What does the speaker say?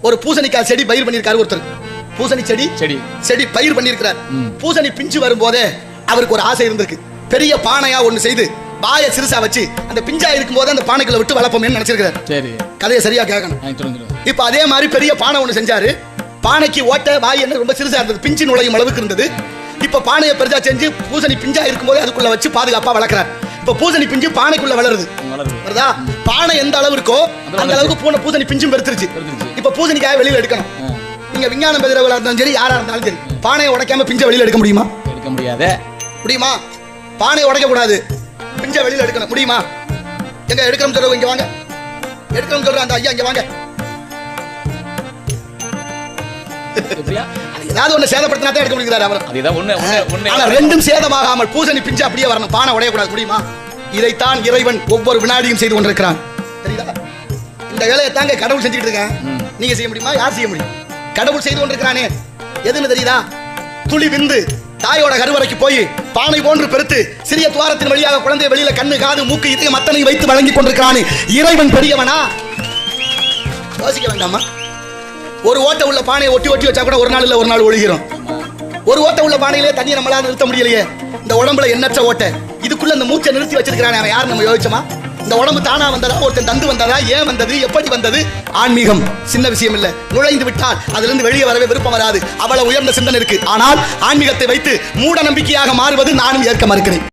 ஒரு பூசணிக்காய் செடி பயிர் பண்ணியிருக்காரு ஒருத்தர். பூசணி செடி செடி பயிர் பண்ணியிருக்கிறார். பூசணி பிஞ்சு வரும்போதே அவருக்கு ஒரு ஆசை இருந்திருக்கு. பெரிய பானையா ஒண்ணு செய்து பாய சிறுசா வச்சு அந்த பிஞ்சா இருக்கும் போது அந்த பானைக்குள்ள விட்டு வளர்ப்போம்னு நினைச்சிருக்காரு. சரி, கதையை சரியா கேட்கணும். இப்ப அதே மாதிரி பெரிய பானை ஒண்ணு செஞ்சாரு. பானைக்கு ஓட்ட வாய் என்ன ரொம்ப சிறுசா இருந்தது, பிஞ்சு நுழையும் அளவுக்கு இருந்தது. இப்ப பானையை பெருசா செஞ்சு பூசணி பிஞ்சா இருக்கும் போது அதுக்குள்ள வச்சு பாதுகாப்பா வளர்க்கிறார். இப்ப பூசணி பிஞ்சு பானைக்குள்ள வளருது. பானை எந்த அளவு இருக்கோ அந்த அளவுக்கு பூசணி பிஞ்சும் பெருத்துருச்சு. இப்ப பூசணிக்காய வெளியில எடுக்கணும். நீங்க விஞ்ஞானம் பெறுறவங்களா இருந்தாலும் சரி, யாரா இருந்தாலும் சரி, பானையை உடைக்காம பிஞ்ச வெளியில எடுக்க முடியுமா? எடுக்க முடியாது. முடியுமா? பானையை உடைக்க கூடாது, பிஞ்ச வெளியில எடுக்கணும். முடியுமா? எங்க எடுக்கணும் சொல்றவங்க இங்க வாங்க. எடுக்கணும் சொல்ற அந்த ஐயா இங்க வாங்க. ஏதாவது ஒண்ணு சேதப்படுத்தினா தான் எடுக்க முடியாது அவர். ஆனா ரெண்டும் சேதமாகாமல் பூசணி பிஞ்சு அப்படியே வரணும், பானை உடைய கூடாது. முடியுமா? இதைத்தான் இறைவன் ஒவ்வொரு வினாடியும் செய்து கொண்டிருக்கிறான். தெரியுதா? இந்த வேலையை தாங்க கடவுள் செஞ்சுட்டு இருக்கேன். நீங்க செய்ய முடியுமா? யார் செய்ய முடியும்? கடவுள் செய்து கொண்டிருக்கிறானே. எதுன்னு தெரியுதா? துளி விந்து தாயோட கருவறைக்கு போய் பானை போன்று பெருத்து சிறிய துவாரத்தின் வழியாக குழந்தை வெளியில கண்ணு காது மூக்கு இதயம் அத்தனை வைத்து வழங்கி கொண்டிருக்கிறானே. இறைவன் பெரியவனா? யோசிக்க வேண்டாமா? ஒரு ஓட்ட உள்ள பானையை ஒட்டி ஒட்டி வச்சா கூட ஒரு நாள் இல்ல ஒரு நாள் ஒழுகிறோம். ஒரு ஓட்ட உள்ள பானையிலே தண்ணியை நம்மளால நிறுத்த முடியலையே. இந்த உடம்புல எண்ணற்ற ஓட்டை, இதுக்குள்ள இந்த மூச்சை நிறுத்தி வச்சிருக்கிறானே அவன் யார்? நம்ம யோசிச்சோமா? இந்த உடம்பு தானா வந்ததா, ஒருத்தன் தந்து வந்ததா, ஏன் வந்தது, எப்படி வந்தது? ஆன்மீகம் சின்ன விஷயம் இல்ல. நுழைந்து விட்டால் அதுல இருந்து வெளியே வரவே விருப்பம் வராது. அவ்வளவு உயர்ந்த சிந்தனை இருக்கு. ஆனால் ஆன்மீகத்தை வைத்து மூட நம்பிக்கையாக மாறுவது நானும் ஏற்க மறுக்கிறேன்.